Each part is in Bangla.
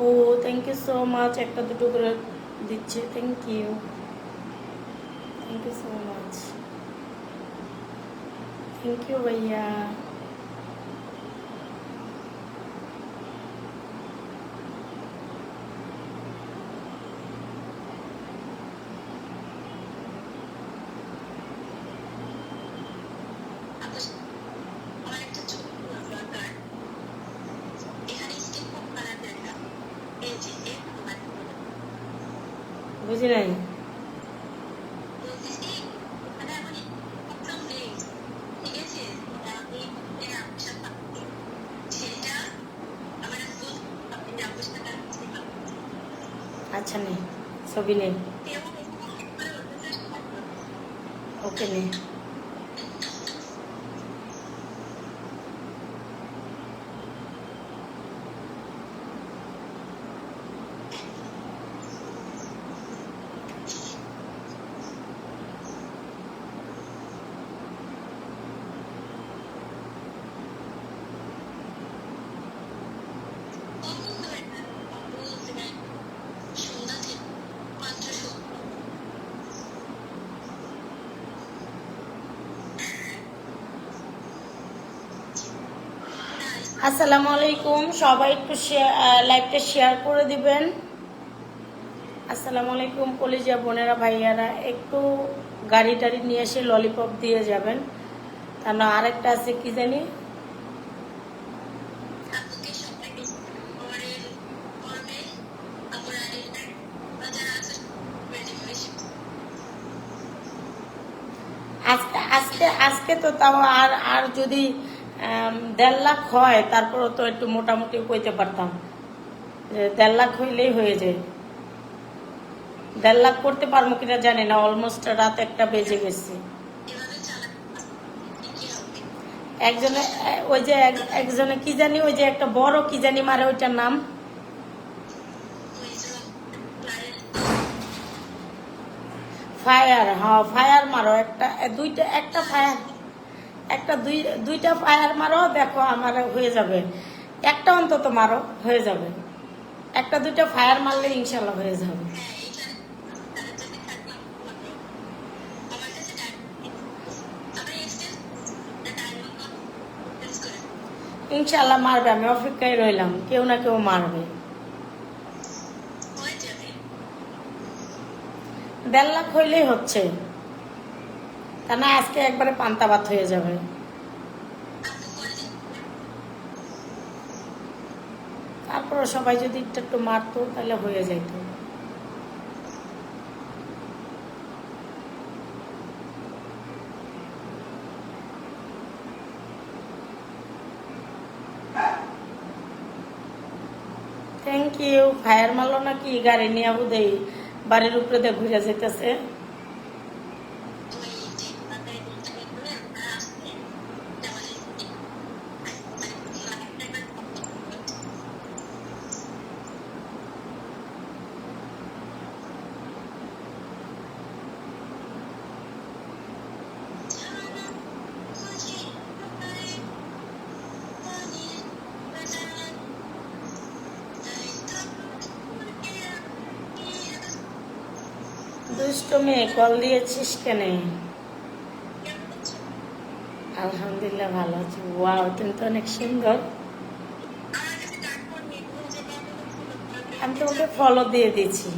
O thank you so much, একটা দুটো করে দিচ্ছে, thank you so much, thank you ভাইয়া। বুঝি নাই। আচ্ছা নেই, ছবি নেই, ওকে নেই। আসসালামু আলাইকুম, সবাই একটু লাইভটা শেয়ার করে দিবেন। আসসালামু আলাইকুম কলিজা বোনেরা ভাইয়ারা, একটু গাড়ি টাড়ি নিয়ে এসে ললিপপ দিয়ে যাবেন। তা না আরেকটা আছে কি জানি, আজকে আজকে আজকে তো তাও আর আর যদি 1.5 লাখ হয় তারপরও তো একটু মোটামুটি কইতে পারতাম, 1.5 লাখ হইলেই হয়ে যায়। 1.5 লাখ করতে পারবো কিনা জানি না, অলমোস্ট রাত 1টা বেজে গেছে। একজনে ওই যে একজনে কি জানি, ওই যে একটা বড় কি জানি মারে, ওইটার নাম ফায়ার। হ্যাঁ ফায়ার মারো, একটা ফায়ার, দুইটা ফায়ার মারো, দেখো আমার হয়ে যাবে। একটা অন্তত মারো, হয়ে যাবে। একটা দুইটা ফায়ার মারলে ইনশাল্লাহ হয়ে যাবে। ইনশাল্লাহ মারবে, আমি অপেক্ষায় রইলাম, কেউ না কেউ মারবে। 1.5 লাখ হইলেই হচ্ছে, তা না আজকে একবারে পান্তা ভাত হয়ে যাবে। তারপরে সবাই যদি একটু একটু মারতো তাহলে হয়ে যাইত। Thank you. ফায়ার মারলো নাকি, গাড়ি নিয়ে বোধহয় বাড়ির উপরে দিয়ে ঘুরে যেতেছে। দুষ্ট মেয়ে, কল দিয়েছিস কেন? আলহামদুলিল্লাহ ভালো আছি। ওয়াও, তুমি তো অনেক সুন্দর। আমি তোমাকে ফলো দিয়ে দিয়েছি,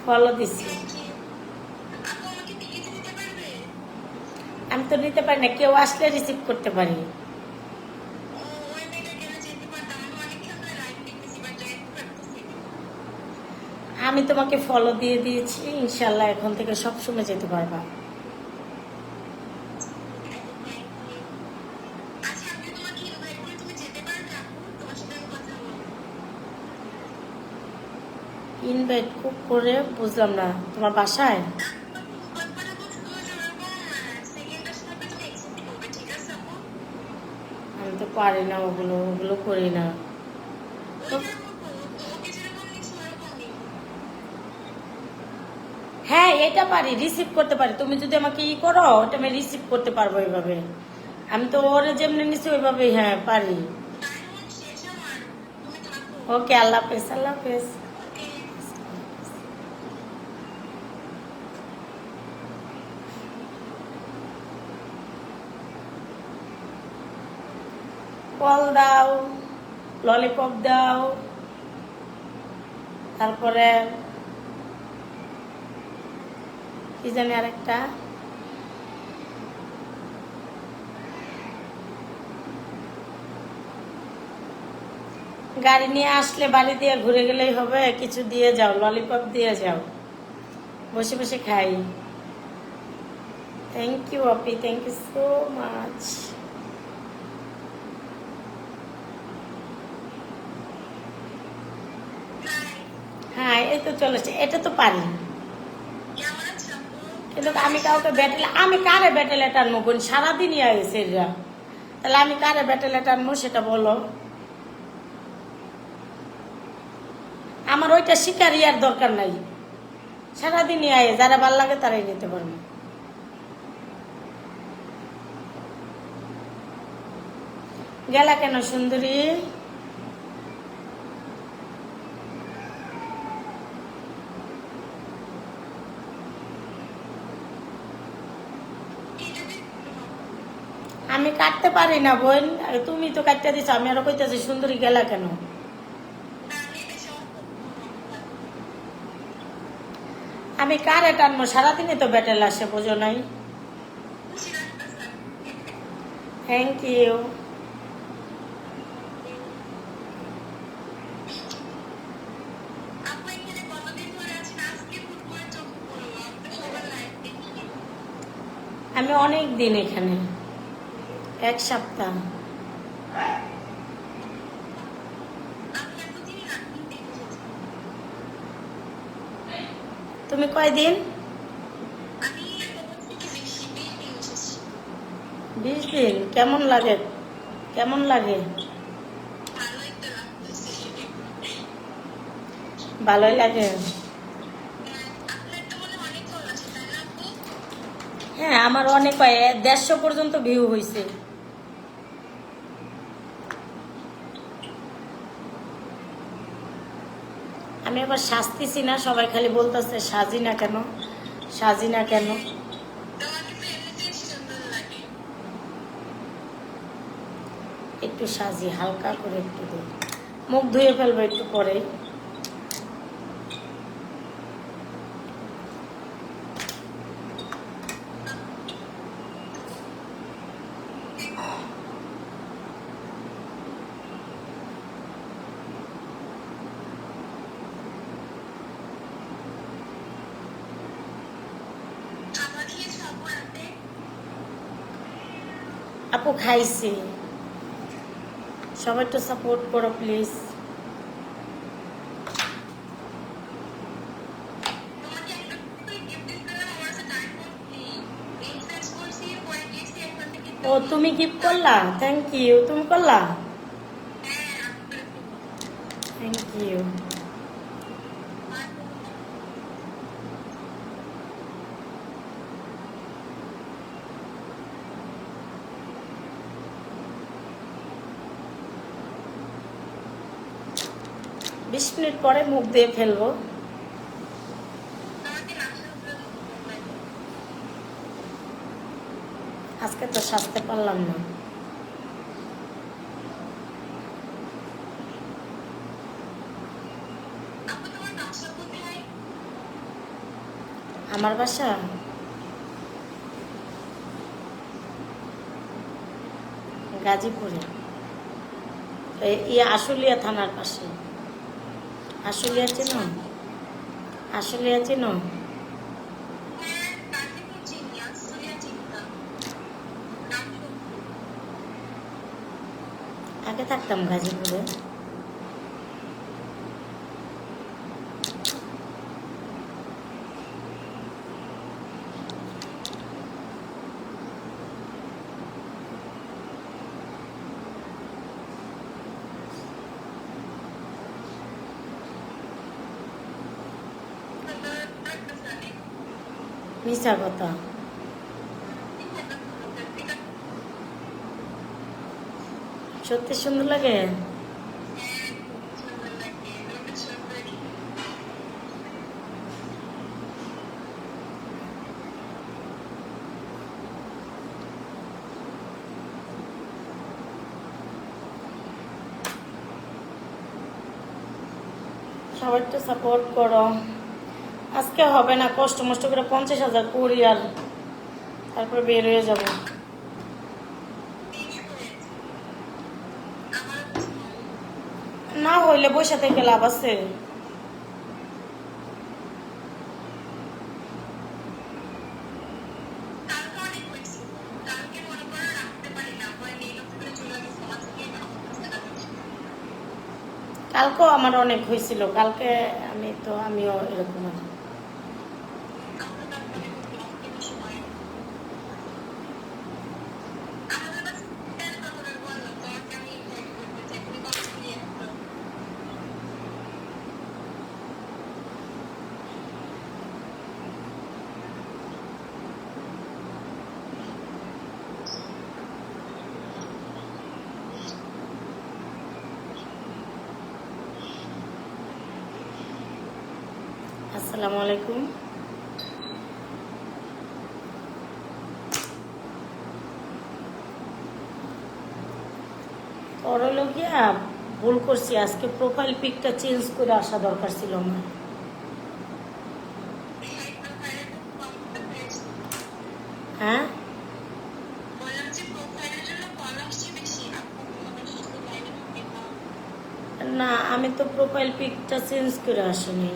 ফলো দিছি। আমি তো নিতে পারি না, কেউ আসলে রিসিভ করতে পারি। আমি তোমাকে ফলো দিয়ে দিয়েছি, ইনশাল্লাহ এখন থেকে সবসময় যেতে পারবা। ইনভাইট করে বুঝলাম না, তোমার বাসায়? আমি তো পারি না, ওগুলো করি না। হ্যাঁ এটা পারি, রিসিভ করতে পারি। তুমি যদি আমাকে করো, ওটা আমি রিসিভ করতে পারবো এইভাবে। আমি তো ওরে যেমনি নিচ্ছি ওইভাবেই, হ্যাঁ পারি। ওকে, আল্লাহ হাফেজ, আল্লাহ হাফেজ। কল দাও, ললিপপ দাও, তারপরে কি জানি আরেকটা, গাড়ি নিয়ে আসলে বাড়ি দিয়ে ঘুরে গেলেই হবে, কিছু দিয়ে যাও, ললিপপ দিয়ে যাও, বসে বসে খাই। Thank you Api, thank you so much. হ্যাঁ, এই তো চলেছে, এটা তো পারি, কিন্তু আমি কাউকে ব্যাটেলে, আমি কারে ব্যাটেলে টানবো বোন? সারাদিনই আইসে এরা, তাহলে আমি কারে ব্যাটেলে টানবো সেটা বলো। আমার ওইটা শিকারি আর দরকার নাই, সারাদিনই আয়, যারা ভাল লাগে তারাই নিতে পারবো। গেলা কেন সুন্দরী? আমি কাটতে পারি না বোন, তুমি তো কাটতে দিছো, আমি আরো কইতেছি সুন্দরী গেলা কেন? আমি কারে টানবো? সারাদিনই তো ব্যাটেল আসে, বোঝো নাই? Thank you. আমি অনেক দিন এখানে, 1 সপ্তাহ। তুমি কয়দিন? 20 দিন। কেমন লাগে? কেমন লাগে? ভালোই লাগে। হ্যাঁ, আমার অনেক 150 পর্যন্ত ভিউ হয়েছে। আমি আবার সাজতেছি না, সবাই খালি বলতেছে সাজি না কেন, সাজি না কেন। একটু সাজি, হালকা করে একটু দিই, মুখ ধুয়ে ফেলবো একটু পরে। আপু খাইছি, সবাই একটু সাপোর্ট করো প্লিজ। ও তুমি গিফট করলা? Thank you. তুমি করলা? Thank you. বিশ মিনিট পরে মুখ দিয়ে ফেলবো। আজকে তো সাজতে পারলাম না। আমার বাসা গাজীপুরে, আশুলিয়া থানার পাশে। আশুলিয়া চেনো? আশুলিয়া চেনো? আগে থাকতাম গাজীপুরে। মিশা কথা। সত্যি সুন্দর লাগে। সবাই একটু সাপোর্ট করো। আজকে হবে না, কষ্ট মষ্ট করে 50,000 করি আর তারপরে বের হয়ে যাব। না হইলে বসে থেকে লাভ আছে। কালকেও আমার অনেক হয়েছিল, কালকে আমিও এরকম আর আসসালামু আলাইকুম। ওরলো গিয়া ভুল করছি, আজকে প্রোফাইল পিকটা চেঞ্জ করে আসা দরকার ছিল আমার। হ্যাঁ না, আমি তো প্রোফাইল পিকটা চেঞ্জ করে আসিনি।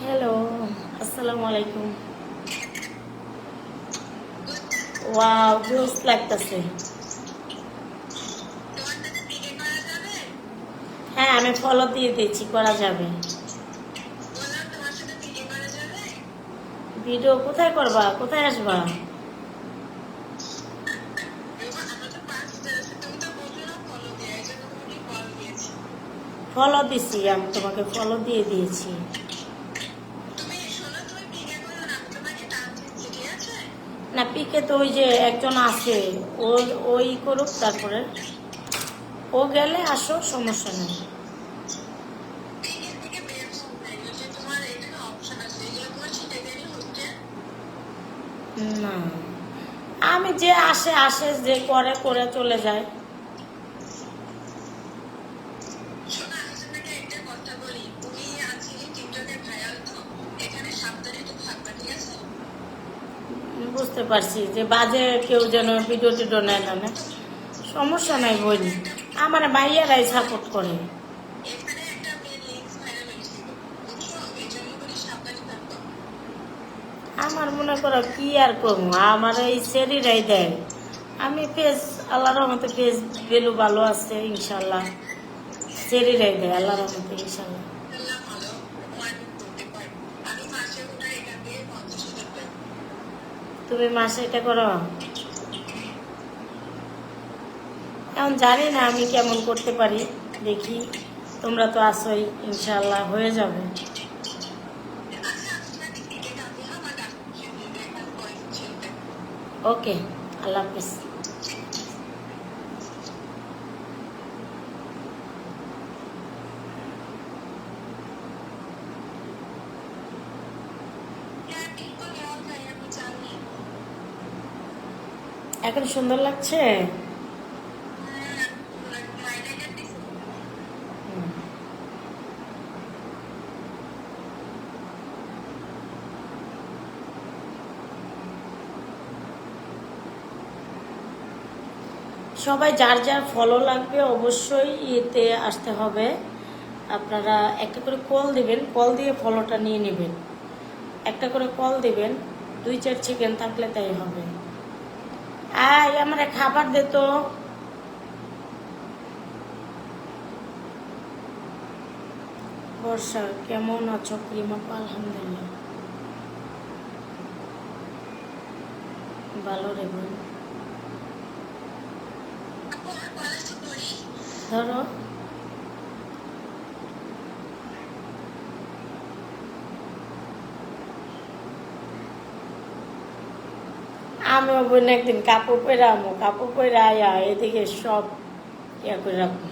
হ্যালো, আসসালামু আলাইকুম। ওয়াও, জোস লাগতেছে। হ্যাঁ, আমি ফলো দিয়ে দিয়েছি, করা যাবে। ভিডিও কোথায় করবা, কোথায় আসবা? ফলো দিছি, আমি তোমাকে ফলো দিয়ে দিয়েছি। না, পিকে তো ওই যে একজন আছে, ওই করুক, তারপরে ও গেলে আসো, সমস্যা নেই। না, আমি যে আসে আসে, যে করে করে চলে যায়। বুঝতে পারছি যে বাজে কেউ যেন ভিডিও টিডিও নেয় না, সমস্যা নাই, বলি আমার ভাইয়ারাই সাপোর্ট করে। আমার মনে করো কি আর করবো, আমার এই শরীরাই দেয়। আমি ফেস, আল্লাহর রহমতে ফেস ভ্যালু ভালো আছে ইনশাল্লাহ। শরীরাই দেয় আল্লাহর রহমতে ইনশাল্লাহ। তুমি মাসে এটা করো? এখন জানি না আমি কেমন করতে পারি, দেখি। তোমরা তো আসোই, ইনশাল্লাহ হয়ে যাবে। ওকে, আল্লাহ হাফিজ। এখন সুন্দর লাগছে। সবাই যার যার ফলো লাগবে অবশ্যই ইয়েতে আসতে হবে। আপনারা একটা করে কল দিবেন, কল দিয়ে ফলোটা নিয়ে নেবেন। একটা করে কল দিবেন, 2-4 সেকেন্ড থাকলে তাই হবে। আমার খাবার দে তো। বর্ষা, কেমন আছো প্রিমাপা? আলহামদুলিল্লাহ ভালো রে বোন। ধরো, আমি বোন একদিন কাপড় পরে আমো, কাপড় পরে আয়া এদিকে সব ইয়া করে রাখবো,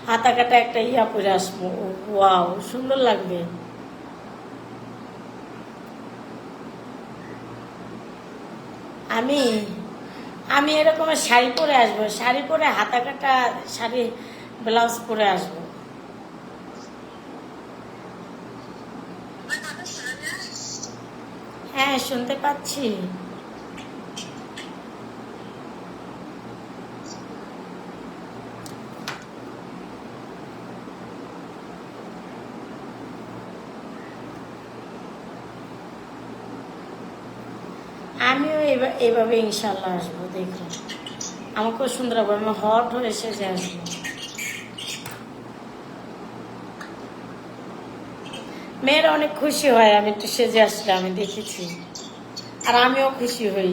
হাতা কাটা একটা ইয়া পরে আসবো। ওয়াও, সুন্দর লাগবে। আমি আমি এরকম শাড়ি পরে আসবো, শাড়ি পরে হাতা কাটা শাড়ি ব্লাউজ পরে আসবো। হ্যাঁ, শুনতে পাচ্ছি। আমিও এভাবে ইনশাল্লাহ আসবো, দেখুন আমাকেও সুন্দর হবে, আমি হট হয়ে সেজে আসবো। মেয়েরা অনেক খুশি হয় আমি একটু সেজে আসলে, আমি দেখেছি। আর আমিও খুশি হই,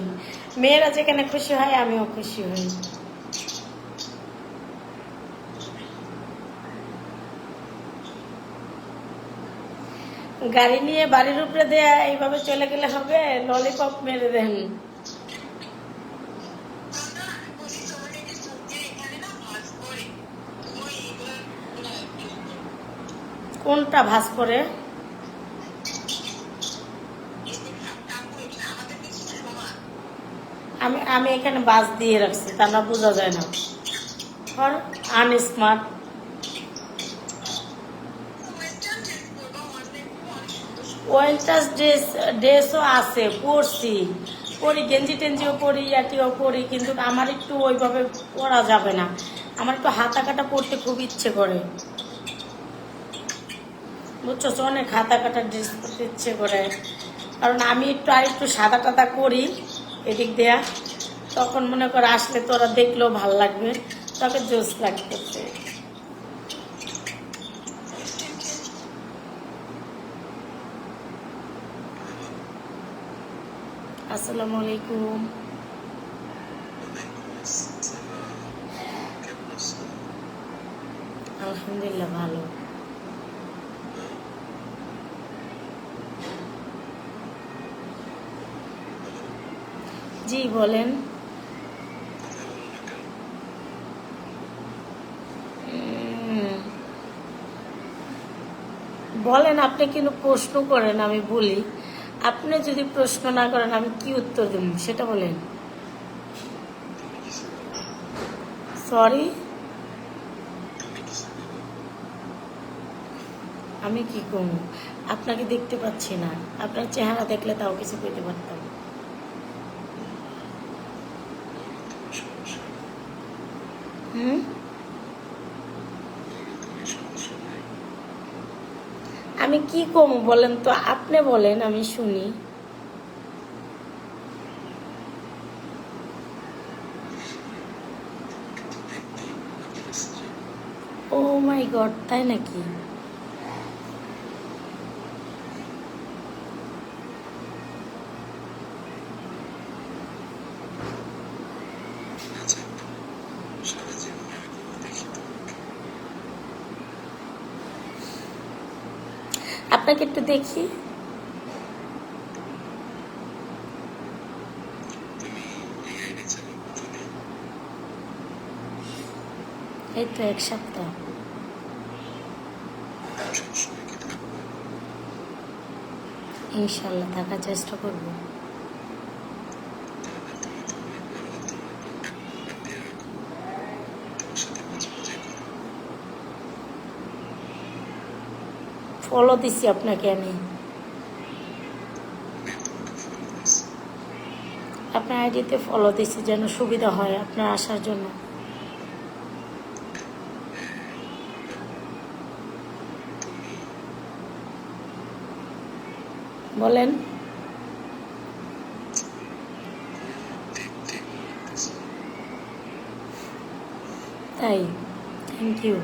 মেয়েরা যেখানে খুশি হয় আমিও খুশি হই। গাড়ি নিয়ে বাড়ির উপরে দেয়া এইভাবে চলে গেলে হবে? ললিপপ মেরে দেন। কোনটা ভাঁজ করে? আমি আমি এখানে বাস দিয়ে রাখছি, তা না বোঝা যায় না। আনস্মার্ট। ওয়েন্টার্স ড্রেসও আছে, পরছি, পরি, গেঞ্জি টেঞ্জিও পরি, ইয়াটিও পরি, কিন্তু আমার একটু ওইভাবে পরা যাবে না। আমার একটু হাতা কাটা পরতে খুব ইচ্ছে করে, বুঝছো? অনেক হাতা কাটা ড্রেস পরতে ইচ্ছে করে, কারণ আমি একটু আর একটু সাদা টাদা করি এদিক দেয়া, তখন মনে করে আসলে তোরা দেখলেও ভাল লাগবে, তবে জোস লাগতেছে। আসসালামু আলাইকুম। আলহামদুলিল্লাহ ভালো। জি বলেন। বলেন, আপনি কিন্তু প্রশ্ন করেন, আমি বলি। আপনি যদি প্রশ্ন না করেন আমি কি উত্তর দেব সেটা বলেন। সরি, আমি কি করব? আপনাকে দেখতে পাচ্ছি না, আপনার চেহারা দেখলে তাও কিছু পেতে পারতাম। আমি কি কম বলেন তো, আপনি বলেন, আমি শুনি। ও মাই গড, তাই নাকি? আপনাকে একটু দেখি। এই তো 1 সপ্তাহ। ইনশাল্লাহ থাকার চেষ্টা করব। ফলো দিছি আপনাকে আমি, আপনার আইডিতে ফলো দিছি যেন সুবিধা হয় আপনার আসার জন্য। বলেন। তাই, থ্যাংক ইউ।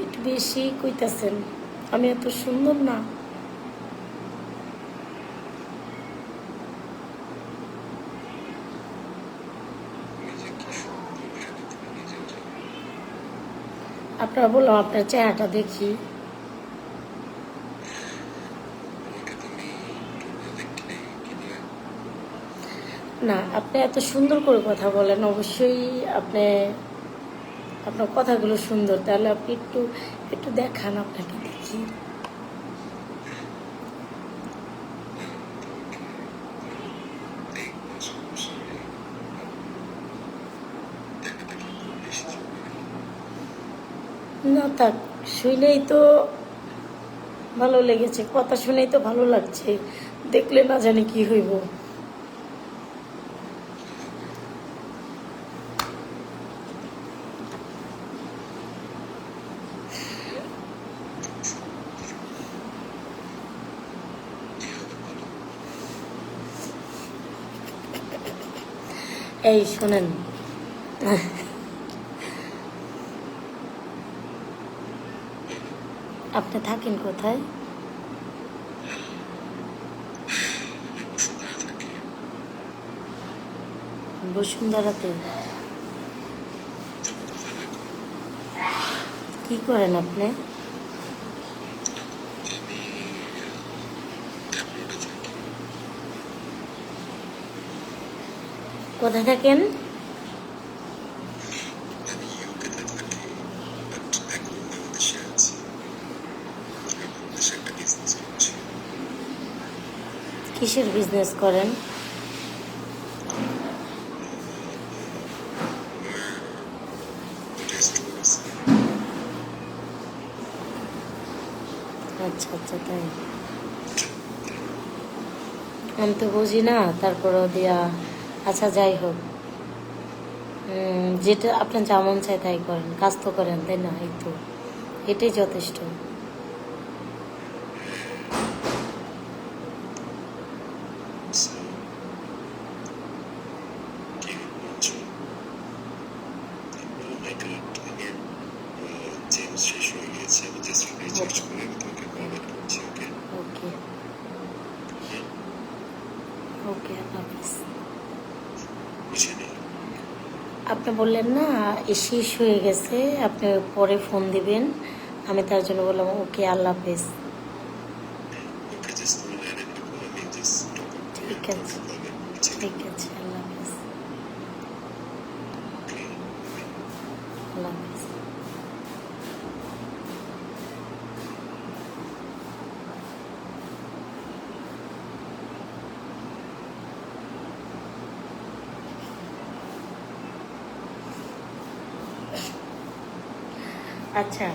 একটু বেশি কইতাছেন, আমি এত সুন্দর না? আপনারা বললাম আপনার চেহারাটা দেখি। না, আপনি এত সুন্দর করে কথা বলেন, অবশ্যই আপনার কথাগুলো সুন্দর, তাহলে আপনি একটু একটু দেখান, আপনাকে দেখি। না থাক, শুনেই তো ভালো লেগেছে, কথা শুনেই তো ভালো লাগছে, দেখলে না জানি কি হইব। এই শোনেন, আপনি থাকেন কোথায়? বসুন্ধরাতে। কি করেন আপনি? কোথায় থাকেন? কিসের বিজনেস করেন? আচ্ছা আচ্ছা, তাই। আমি তো বুঝি না, তারপরও দিয়া। আচ্ছা, যাই হোক। যেটা আপনার যা মন চায় তাই করেন, কাজ তো করেন, তাই না? এই তো, এটাই যথেষ্ট। ওকে ওকে, আল্লাহ হাফিজ। আপনি বললেন না শেষ হয়ে গেছে, আপনি পরে ফোন দিবেন, আমি তার জন্য বললাম ওকে, আল্লাহ হাফিজ। ঠিক আছে, ঠিক আছে, আল্লাহ হাফিজ। আল্লাহ হাফিজ। আচ্ছা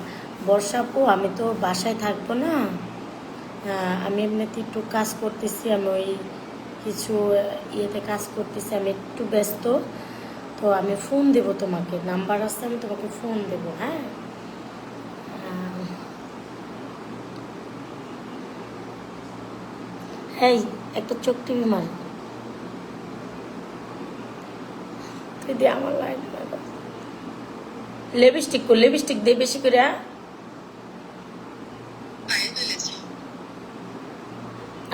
বর্ষা আপু, আমি তো বাসায় থাকবো না। আমি এমনিতে একটু কাজ করতেছি, আমি ওই কিছু ইয়েতে কাজ করতেছি, আমি একটু ব্যস্ত। তো আমি ফোন দেব তোমাকে, নাম্বার আছে, আমি তোমাকে ফোন দেব, হ্যাঁ? এই একটা চোখ টিভি মার, তুই দে আমার লাইন। লিপস্টিক দে বেশি করে।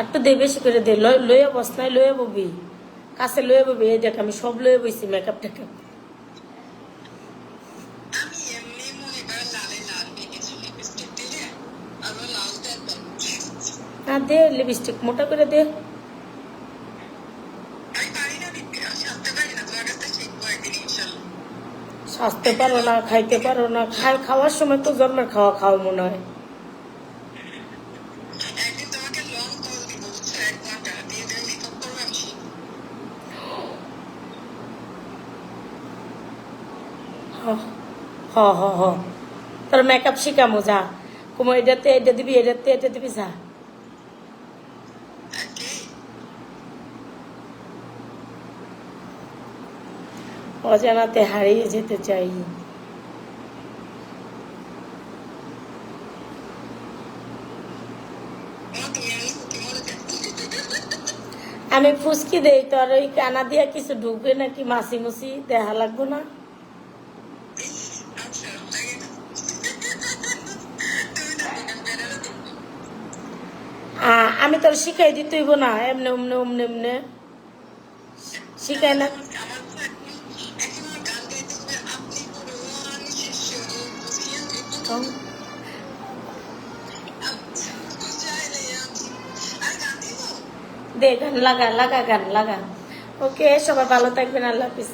একটু দে বেশি করে দে, লইয়া বস নাই, লইয়া ববি, কাছে লইয়া ববি। এই দেখ আমি সব লইয়া বইছি, মেকআপ টেকআপ। না দে লিপস্টিক মোটা করে দে। সাজতে পারো না, খাইতে পারো না, খাওয়ার সময় তো জন্মের খাওয়া খাও মনে হয়। হ হ হ হ, তোর মেকআপ শিখামো, যা। কুমো এটাতে এটা দিবি, এটাতে এটা দিবি, যা। অজানাতে হারিয়ে যেতে চাই। আমি ফুসকি দেই, তো আর ওই কানা দিয়া কিছু ঢুকবে নাকি, মাসি মুসি দেখা লাগবো না। আমি তোর শিখাই দিতে হইব না, এমনে অমনে অমনে এমনে শিখাই না। দে গান লাগা, গান লাগা। ওকে, সবাই ভালো থাকবেন, আল্লাহ হাফিজ।